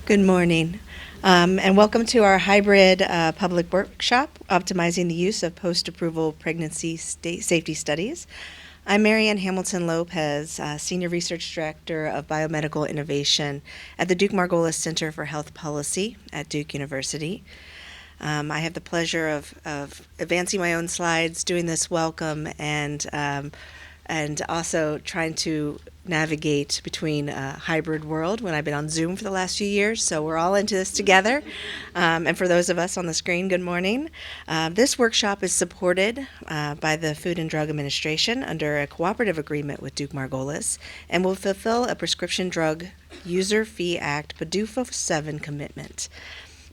Good morning, and welcome to our hybrid public workshop, Optimizing the Use of Post-Approval Pregnancy Safety Studies. I'm Marianne Hamilton Lopez, Senior Research Director of Biomedical Innovation at the Duke Margolis Center for Health Policy at Duke University. I have the pleasure of advancing my own slides, doing this welcome, and also trying to navigate between a hybrid world when I've been on Zoom for the last few years. So we're all into this together. And for those of us on the screen, good morning. This workshop is supported by the Food and Drug Administration under a cooperative agreement with Duke Margolis and will fulfill a Prescription Drug User Fee Act PDUFA VII commitment.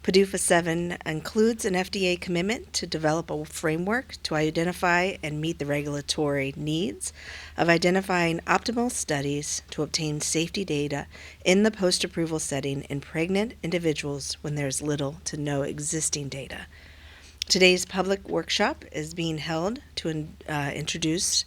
PDUFA VII includes an FDA commitment to develop a framework to identify and meet the regulatory needs of identifying optimal studies to obtain safety data in the post-approval setting in pregnant individuals when there is little to no existing data. Today's public workshop is being held to introduce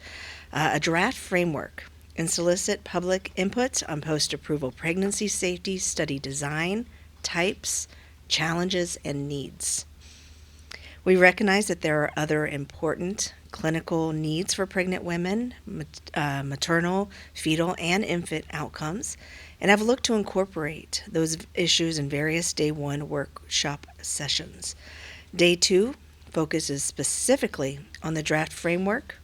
a draft framework and solicit public input on post-approval pregnancy safety study design, types, challenges, and needs. We recognize that there are other important clinical needs for pregnant women, maternal, fetal, and infant outcomes, and have looked to incorporate those issues in various Day 1 workshop sessions. Day 2 focuses specifically on the draft framework,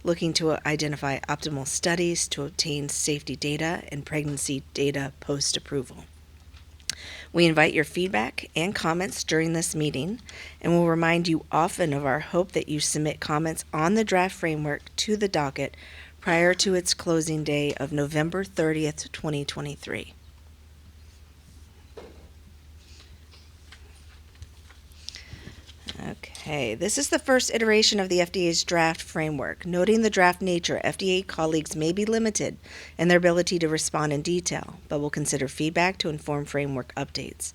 looking to identify optimal studies to obtain safety data and pregnancy data post-approval. We invite your feedback and comments during this meeting, and will remind you often of our hope that you submit comments on the draft framework to the docket prior to its closing day of November 30th, 2023. Okay, this is the first iteration of the FDA's draft framework. Noting the draft nature, FDA colleagues may be limited in their ability to respond in detail, but will consider feedback to inform framework updates.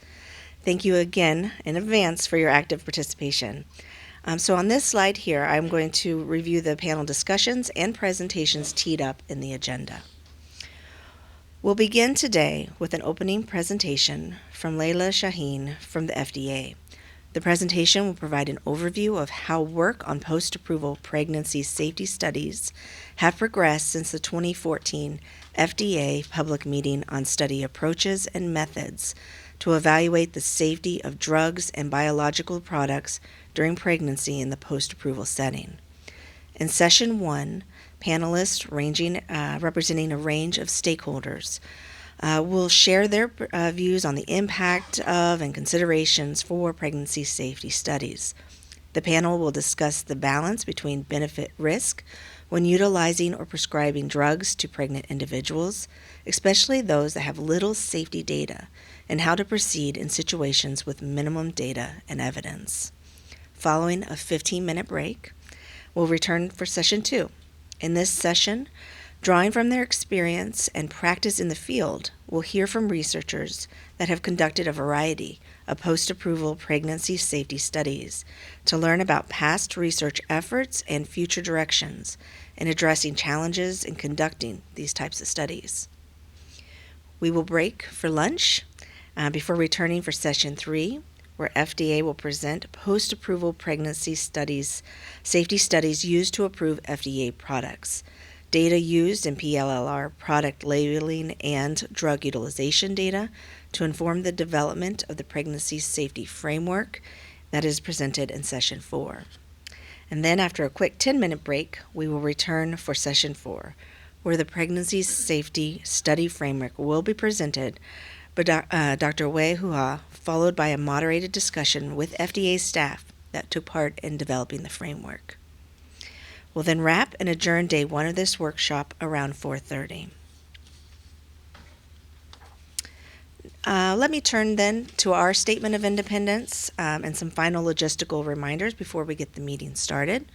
Thank you again in advance for your active participation. So on this slide here, I'm going to review the panel discussions and presentations teed up in the agenda. We'll begin today with an opening presentation from Leyla Sahin from the FDA. The presentation will provide an overview of how work on post-approval pregnancy safety studies have progressed since the 2014 FDA public meeting on study approaches and methods to evaluate the safety of drugs and biological products during pregnancy in the post-approval setting. In session 1, panelists representing a range of stakeholders will share their views on the impact of and considerations for pregnancy safety studies. The panel will discuss the balance between benefit-risk when utilizing or prescribing drugs to pregnant individuals, especially those that have little safety data, and how to proceed in situations with minimum data and evidence. Following a 15-minute break, we'll return for session 2. In this session, drawing from their experience and practice in the field, we'll hear from researchers that have conducted a variety of post-approval pregnancy safety studies to learn about past research efforts and future directions in addressing challenges in conducting these types of studies. We will break for lunch before returning for session 3, where FDA will present post-approval pregnancy studies, safety studies used to approve FDA products, data used in PLLR product labeling and drug utilization data to inform the development of the pregnancy safety framework that is presented in session 4. And then after a quick 10-minute break, we will return for session 4, where the pregnancy safety study framework will be presented by Dr. Wei Hua, followed by a moderated discussion with FDA staff that took part in developing the framework. We'll then wrap and adjourn day 1 of this workshop around 4:30. Let me turn then to our statement of independence and some final logistical reminders before we get the meeting started.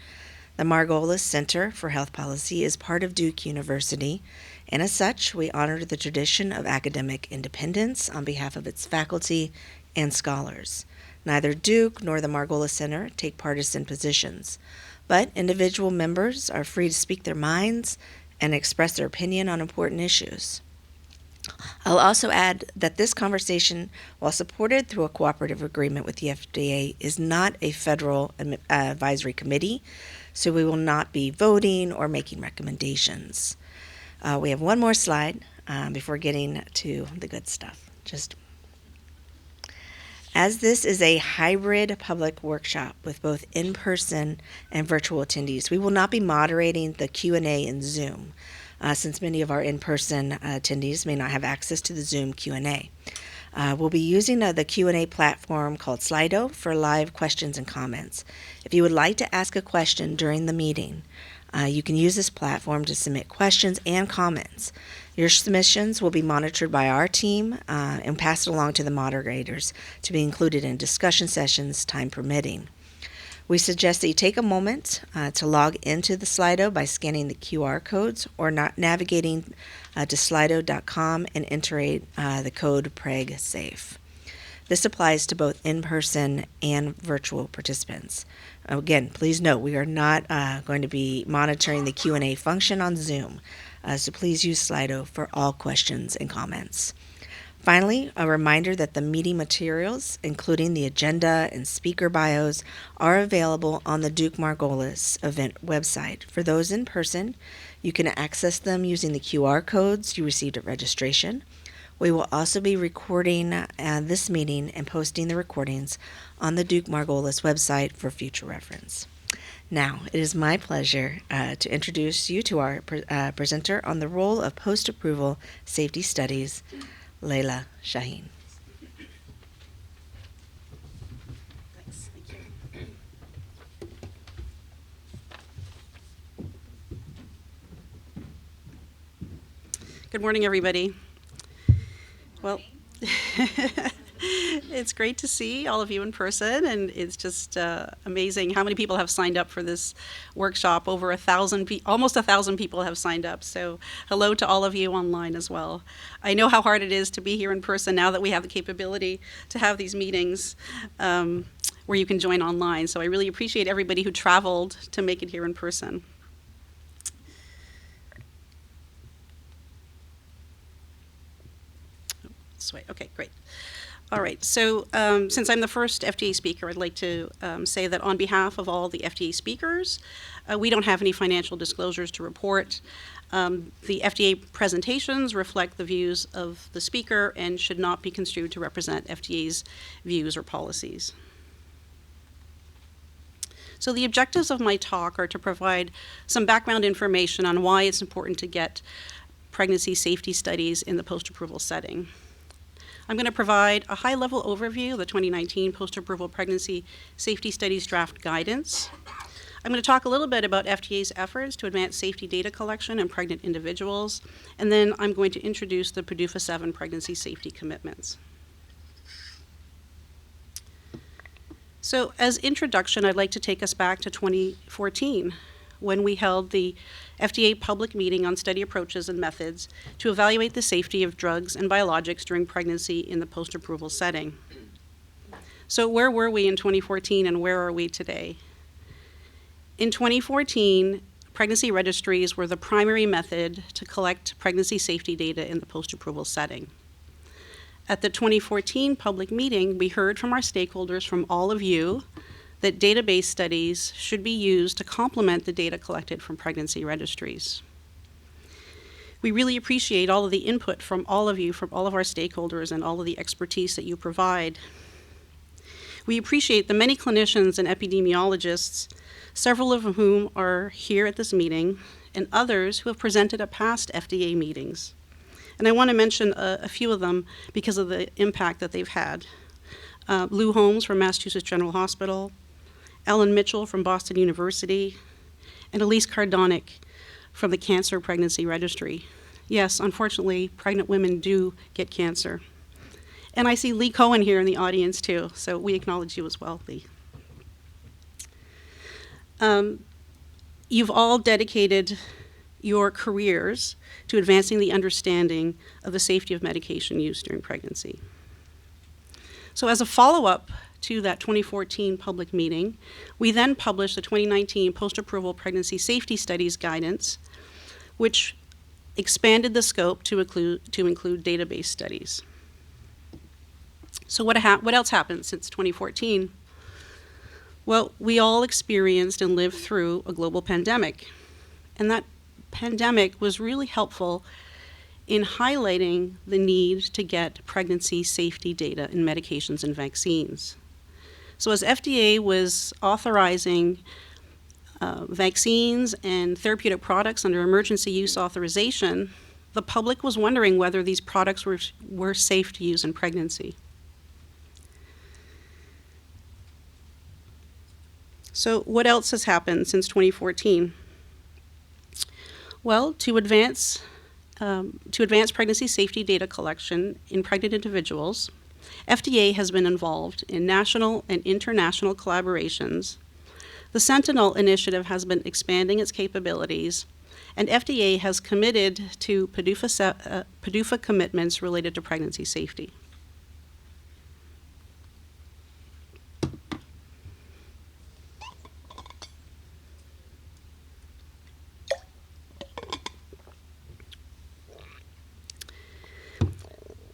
The Margolis Center for Health Policy is part of Duke University, and as such, we honor the tradition of academic independence on behalf of its faculty and scholars. Neither Duke nor the Margolis Center take partisan positions, but individual members are free to speak their minds and express their opinion on important issues. I'll also add that this conversation, while supported through a cooperative agreement with the FDA, is not a federal advisory committee, so we will not be voting or making recommendations. We have one more slide before getting to the good stuff. As this is a hybrid public workshop with both in-person and virtual attendees, we will not be moderating the Q&A in Zoom, since many of our in-person attendees may not have access to the Zoom Q&A. We'll be using the Q&A platform called Slido for live questions and comments. If you would like to ask a question during the meeting, you can use this platform to submit questions and comments. Your submissions will be monitored by our team and passed along to the moderators to be included in discussion sessions, time permitting. We suggest that you take a moment to log into the Slido by scanning the QR codes or navigating to slido.com and entering the code PregSafe. This applies to both in-person and virtual participants. Again, please note we are not going to be monitoring the Q&A function on Zoom, so please use Slido for all questions and comments. Finally, a reminder that the meeting materials, including the agenda and speaker bios, are available on the Duke Margolis event website. For those in person, you can access them using the QR codes you received at registration. We will also be recording this meeting and posting the recordings on the Duke Margolis website for future reference. Now, it is my pleasure to introduce you to our presenter on the role of post-approval safety studies, Leyla Sahin. Thanks. Thank you. Good morning, everybody. Well, it's great to see all of you in person, and it's just amazing how many people have signed up for this workshop. Over 1,000, almost 1,000 people have signed up. So hello to all of you online as well. I know how hard it is to be here in person now that we have the capability to have these meetings where you can join online. So I really appreciate everybody who traveled to make it here in person. This way. Okay, great. All right, so since I'm the first FDA speaker, I'd like to say that on behalf of all the FDA speakers, we don't have any financial disclosures to report. The FDA presentations reflect the views of the speaker and should not be construed to represent FDA's views or policies. So the objectives of my talk are to provide some background information on why it's important to get pregnancy safety studies in the post-approval setting. I'm going to provide a high-level overview of the 2019 Postapproval Pregnancy Safety Studies draft guidance. I'm going to talk a little bit about FDA's efforts to advance safety data collection in pregnant individuals, and then I'm going to introduce the PDUFA VII pregnancy safety commitments. So as introduction, I'd like to take us back to 2014, when we held the FDA public meeting on study approaches and methods to evaluate the safety of drugs and biologics during pregnancy in the post-approval setting. So where were we in 2014 and where are we today? In 2014, pregnancy registries were the primary method to collect pregnancy safety data in the post-approval setting. At the 2014 public meeting, we heard from our stakeholders, from all of you, that database studies should be used to complement the data collected from pregnancy registries. We really appreciate all of the input from all of you, from all of our stakeholders, and all of the expertise that you provide. We appreciate the many clinicians and epidemiologists, several of whom are here at this meeting, and others who have presented at past FDA meetings. And I want to mention a few of them because of the impact that they've had. Lou Holmes from Massachusetts General Hospital, Ellen Mitchell from Boston University, and Elise Cardonic from the Cancer Pregnancy Registry. Yes, unfortunately, pregnant women do get cancer. And I see Lee Cohen here in the audience too, so we acknowledge you as well, Lee. You've all dedicated your careers to advancing the understanding of the safety of medication use during pregnancy. So as a follow-up to that 2014 public meeting, we then published the 2019 Post-Approval Pregnancy Safety Studies guidance, which expanded the scope to include database studies. So what else happened since 2014? Well, we all experienced and lived through a global pandemic, and that pandemic was really helpful in highlighting the need to get pregnancy safety data in medications and vaccines. So as FDA was authorizing vaccines and therapeutic products under emergency use authorization, the public was wondering whether these products were safe to use in pregnancy. So what else has happened since 2014? Well, to advance pregnancy safety data collection in pregnant individuals, FDA has been involved in national and international collaborations. The Sentinel initiative has been expanding its capabilities, and FDA has committed to PDUFA commitments related to pregnancy safety.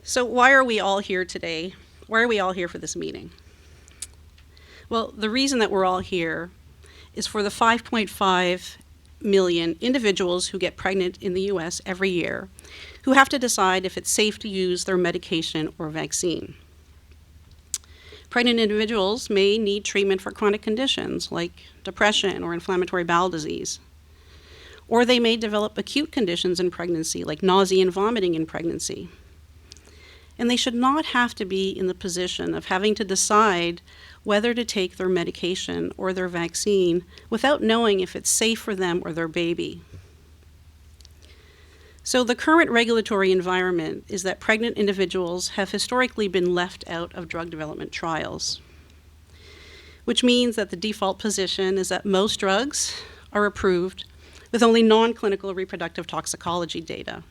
So why are we all here today? Why are we all here for this meeting? Well, the reason that we're all here is for the 5.5 million individuals who get pregnant in the US every year who have to decide if it's safe to use their medication or vaccine. Pregnant individuals may need treatment for chronic conditions like depression or inflammatory bowel disease. Or they may develop acute conditions in pregnancy like nausea and vomiting in pregnancy. And they should not have to be in the position of having to decide whether to take their medication or their vaccine without knowing if it's safe for them or their baby. So the current regulatory environment is that pregnant individuals have historically been left out of drug development trials, which means that the default position is that most drugs are approved with only non-clinical reproductive toxicology data,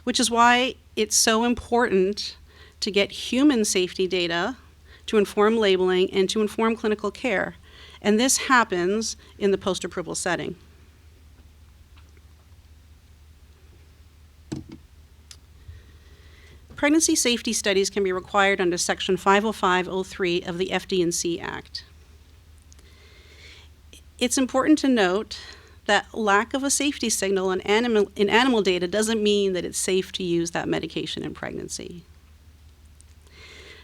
which is why it's so important to get human safety data to inform labeling and to inform clinical care. And this happens in the post-approval setting. Pregnancy safety studies can be required under Section 505(03) of the FD&C Act. It's important to note that lack of a safety signal in animal data doesn't mean that it's safe to use that medication in pregnancy.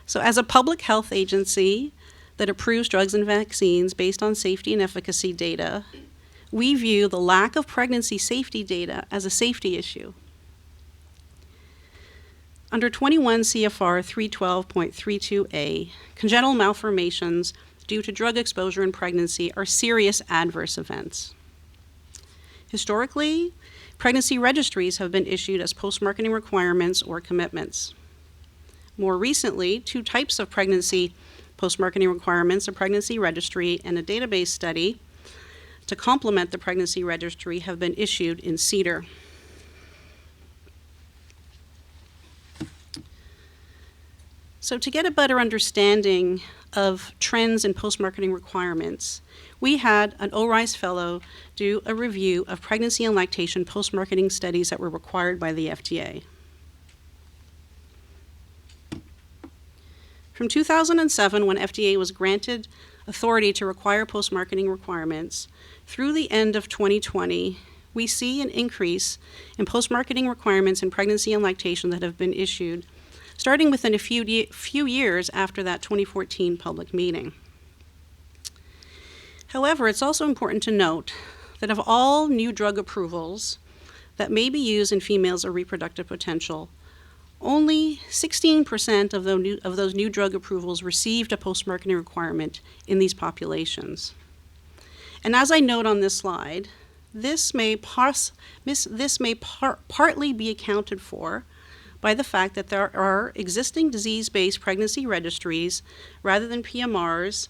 So as a public health agency that approves drugs and vaccines based on safety and efficacy data, we view the lack of pregnancy safety data as a safety issue. Under 21 CFR 312.32a, congenital malformations due to drug exposure in pregnancy are serious adverse events. Historically, pregnancy registries have been issued as post-marketing requirements or commitments. More recently, two types of pregnancy post-marketing requirements, a pregnancy registry and a database study, to complement the pregnancy registry have been issued in CDER. So to get a better understanding of trends in post-marketing requirements, we had an ORISE fellow do a review of pregnancy and lactation post-marketing studies that were required by the FDA. From 2007, when FDA was granted authority to require post-marketing requirements, through the end of 2020, we see an increase in post-marketing requirements in pregnancy and lactation that have been issued, starting within a few years after that 2014 public meeting. However, it's also important to note that of all new drug approvals that may be used in females of reproductive potential, only 16% of those new drug approvals received a post-marketing requirement in these populations. And as I note on this slide, this may partly be accounted for by the fact that there are existing disease-based pregnancy registries rather than PMRs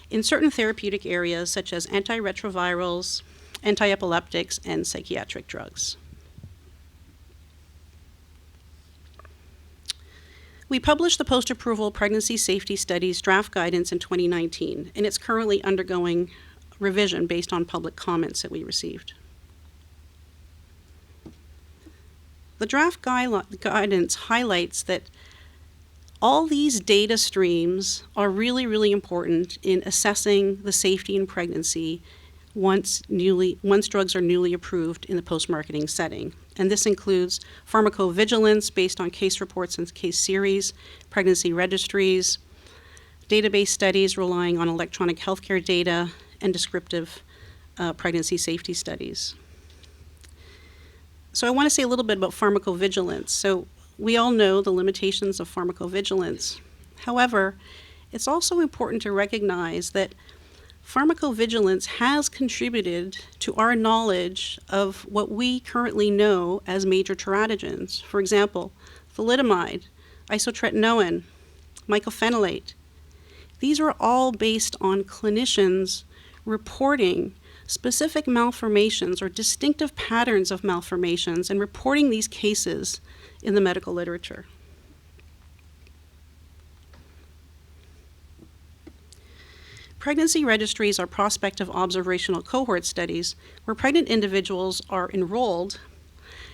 in certain therapeutic areas such as antiretrovirals, antiepileptics, and psychiatric drugs. We published the Post-Approval Pregnancy Safety Studies draft guidance in 2019, and it's currently undergoing revision based on public comments that we received. The draft guidance highlights that all these data streams are really, really important in assessing the safety in pregnancy once drugs are newly approved in the post-marketing setting. And this includes pharmacovigilance based on case reports and case series, pregnancy registries, database studies relying on electronic healthcare data, and descriptive pregnancy safety studies. So I want to say a little bit about pharmacovigilance. So we all know the limitations of pharmacovigilance. However, it's also important to recognize that pharmacovigilance has contributed to our knowledge of what we currently know as major teratogens. For example, thalidomide, isotretinoin, mycophenolate. These are all based on clinicians reporting specific malformations or distinctive patterns of malformations and reporting these cases in the medical literature. Pregnancy registries are prospective observational cohort studies where pregnant individuals are enrolled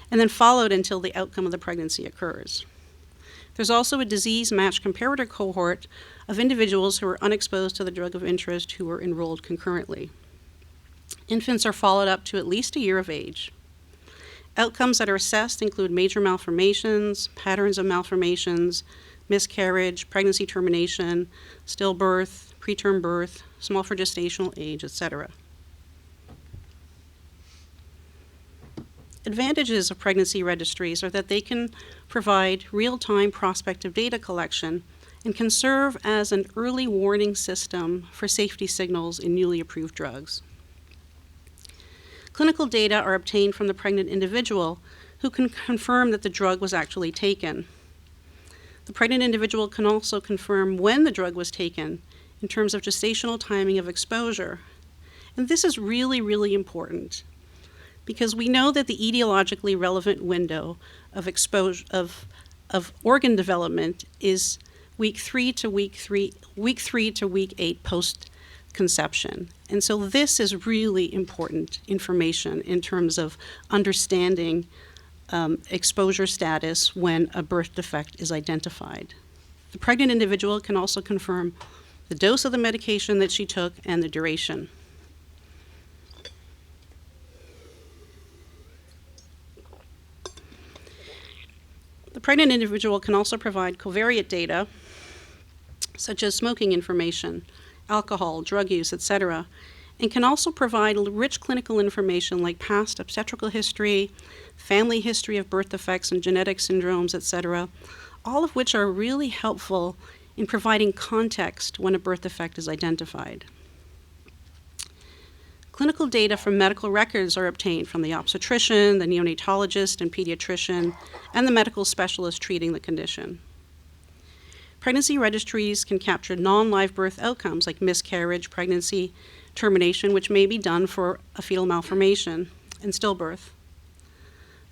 and then followed until the outcome of the pregnancy occurs. There's also a disease-matched comparator cohort of individuals who are unexposed to the drug of interest who were enrolled concurrently. Infants are followed up to at least a year of age. Outcomes that are assessed include major malformations, patterns of malformations, miscarriage, pregnancy termination, stillbirth, preterm birth, small for gestational age, etc. Advantages of pregnancy registries are that they can provide real-time prospective data collection and can serve as an early warning system for safety signals in newly approved drugs. Clinical data are obtained from the pregnant individual who can confirm that the drug was actually taken. The pregnant individual can also confirm when the drug was taken in terms of gestational timing of exposure. And this is really, really important because we know that the etiologically relevant window of exposure of organ development is week 3 to week 8 post-conception. And so this is really important information in terms of understanding exposure status when a birth defect is identified. The pregnant individual can also confirm the dose of the medication that she took and the duration. The pregnant individual can also provide covariate data, such as smoking information, alcohol, drug use, etc., and can also provide rich clinical information like past obstetrical history, family history of birth defects and genetic syndromes, etc., all of which are really helpful in providing context when a birth defect is identified. Clinical data from medical records are obtained from the obstetrician, the neonatologist and pediatrician, and the medical specialist treating the condition. Pregnancy registries can capture non-live birth outcomes like miscarriage, pregnancy, termination, which may be done for a fetal malformation, and stillbirth.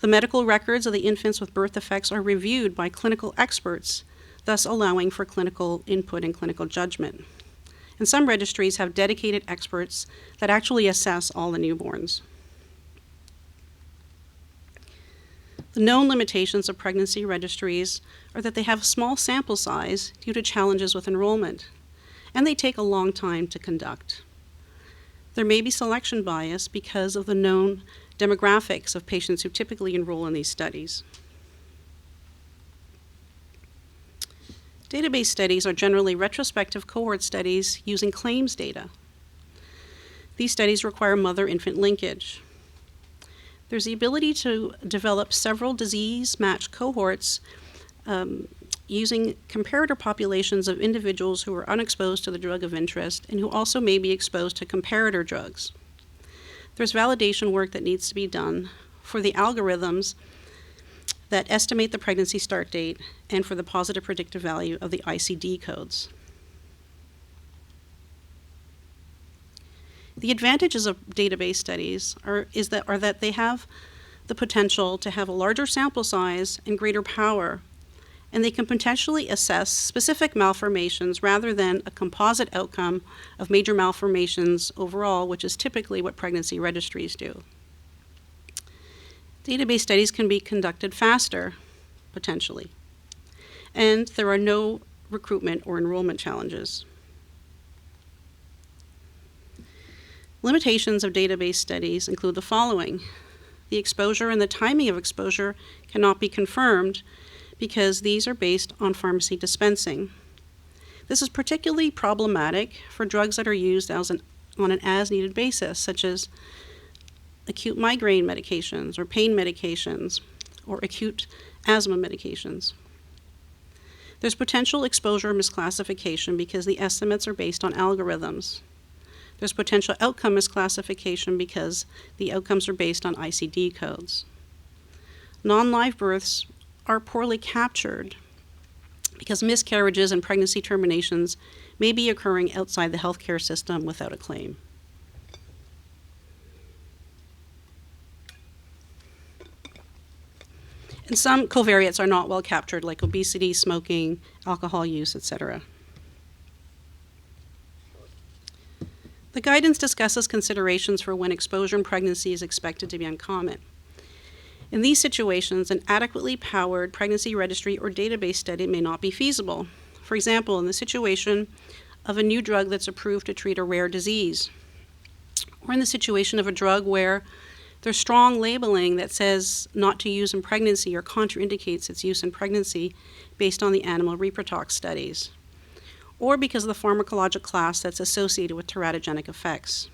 The medical records of the infants with birth defects are reviewed by clinical experts, thus allowing for clinical input and clinical judgment. And some registries have dedicated experts that actually assess all the newborns. The known limitations of pregnancy registries are that they have a small sample size due to challenges with enrollment, and they take a long time to conduct. There may be selection bias because of the known demographics of patients who typically enroll in these studies. Database studies are generally retrospective cohort studies using claims data. These studies require mother-infant linkage. There's the ability to develop several disease-matched cohorts using comparator populations of individuals who are unexposed to the drug of interest and who also may be exposed to comparator drugs. There's validation work that needs to be done for the algorithms that estimate the pregnancy start date and for the positive predictive value of the ICD codes. The advantages of database studies are that they have the potential to have a larger sample size and greater power, and they can potentially assess specific malformations rather than a composite outcome of major malformations overall, which is typically what pregnancy registries do. Database studies can be conducted faster, potentially, and there are no recruitment or enrollment challenges. Limitations of database studies include the following. The exposure and the timing of exposure cannot be confirmed because these are based on pharmacy dispensing. This is particularly problematic for drugs that are used on an as-needed basis, such as acute migraine medications or pain medications or acute asthma medications. There's potential exposure misclassification because the estimates are based on algorithms. There's potential outcome misclassification because the outcomes are based on ICD codes. Non-live births are poorly captured because miscarriages and pregnancy terminations may be occurring outside the healthcare system without a claim. And some covariates are not well captured, like obesity, smoking, alcohol use, etc. The guidance discusses considerations for when exposure in pregnancy is expected to be uncommon. In these situations, an adequately powered pregnancy registry or database study may not be feasible. For example, in the situation of a new drug that's approved to treat a rare disease, or in the situation of a drug where there's strong labeling that says not to use in pregnancy or contraindicates its use in pregnancy based on the animal reprotox studies, or because of the pharmacologic class that's associated with teratogenic effects.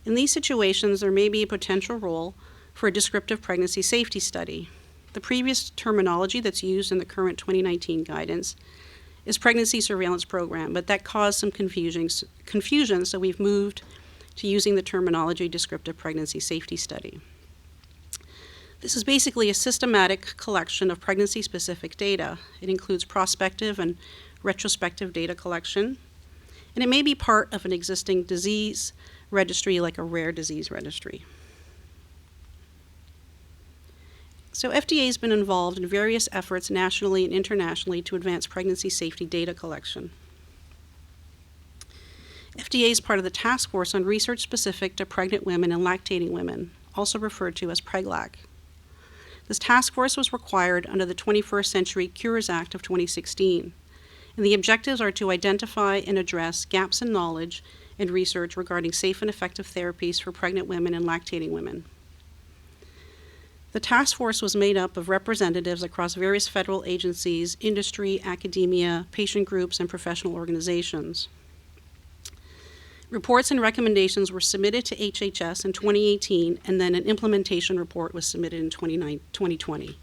In these situations, there may be a potential role for a descriptive pregnancy safety study. The previous terminology that's used in the current 2019 guidance is pregnancy surveillance program, but that caused some confusion, so we've moved to using the terminology descriptive pregnancy safety study. This is basically a systematic collection of pregnancy-specific data. It includes prospective and retrospective data collection, and it may be part of an existing disease registry like a rare disease registry. So FDA has been involved in various efforts nationally and internationally to advance pregnancy safety data collection. FDA is part of the task force on research specific to pregnant women and lactating women, also referred to as PREGLAC. This task force was required under the 21st Century Cures Act of 2016, and the objectives are to identify and address gaps in knowledge and research regarding safe and effective therapies for pregnant women and lactating women. The task force was made up of representatives across various federal agencies, industry, academia, patient groups, and professional organizations. Reports and recommendations were submitted to HHS in 2018, and then an implementation report was submitted in 2020.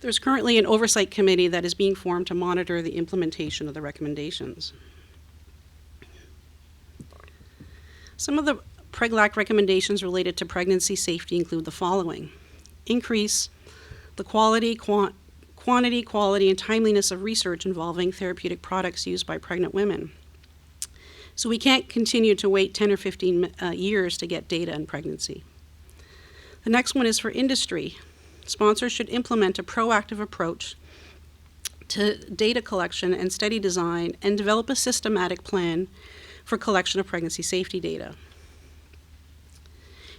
There's currently an oversight committee that is being formed to monitor the implementation of the recommendations. Some of the PREGLAC recommendations related to pregnancy safety include the following. Increase the quantity, quality, and timeliness of research involving therapeutic products used by pregnant women. So we can't continue to wait 10 or 15 years to get data in pregnancy. The next one is for industry. Sponsors should implement a proactive approach to data collection and study design and develop a systematic plan for collection of pregnancy safety data.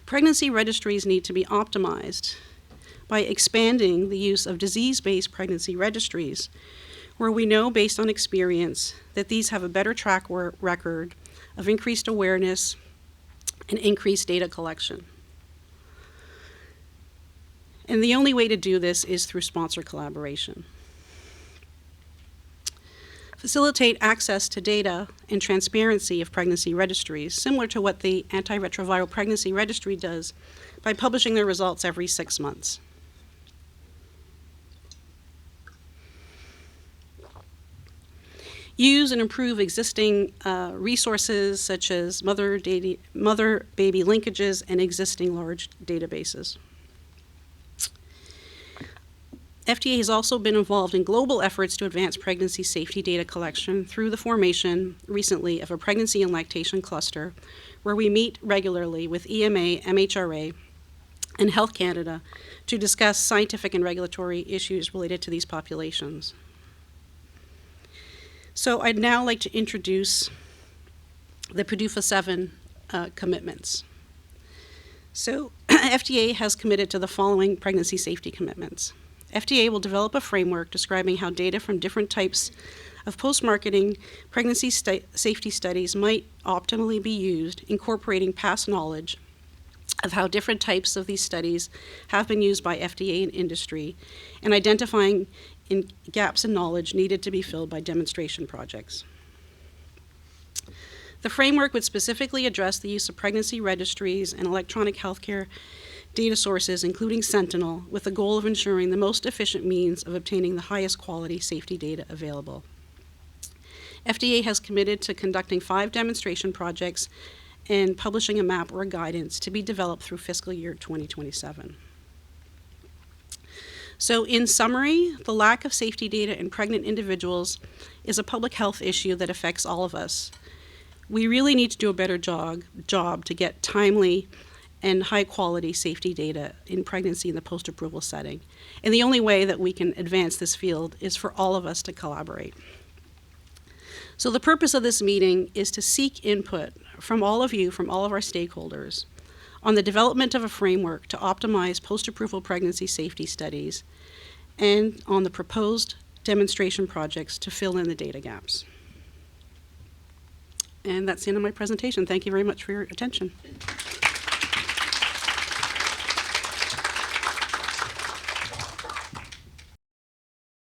Pregnancy registries need to be optimized by expanding the use of disease-based pregnancy registries, where we know based on experience that these have a better track record of increased awareness and increased data collection. And the only way to do this is through sponsor collaboration. Facilitate access to data and transparency of pregnancy registries, similar to what the Antiretroviral Pregnancy Registry does by publishing their results every 6 months. Use and improve existing resources such as mother-baby linkages and existing large databases. FDA has also been involved in global efforts to advance pregnancy safety data collection through the formation recently of a pregnancy and lactation cluster, where we meet regularly with EMA, MHRA, and Health Canada to discuss scientific and regulatory issues related to these populations. So I'd now like to introduce the PDUFA VII commitments. So FDA has committed to the following pregnancy safety commitments. FDA will develop a framework describing how data from different types of post-marketing pregnancy safety studies might optimally be used, incorporating past knowledge of how different types of these studies have been used by FDA and industry, and identifying gaps in knowledge needed to be filled by demonstration projects. The framework would specifically address the use of pregnancy registries and electronic healthcare data sources, including Sentinel, with the goal of ensuring the most efficient means of obtaining the highest quality safety data available. FDA has committed to conducting 5 demonstration projects and publishing a map or a guidance to be developed through fiscal year 2027. So in summary, the lack of safety data in pregnant individuals is a public health issue that affects all of us. We really need to do a better job to get timely and high-quality safety data in pregnancy in the post-approval setting. And the only way that we can advance this field is for all of us to collaborate. So the purpose of this meeting is to seek input from all of you, from all of our stakeholders, on the development of a framework to optimize post-approval pregnancy safety studies and on the proposed demonstration projects to fill in the data gaps. And that's the end of my presentation. Thank you very much for your attention.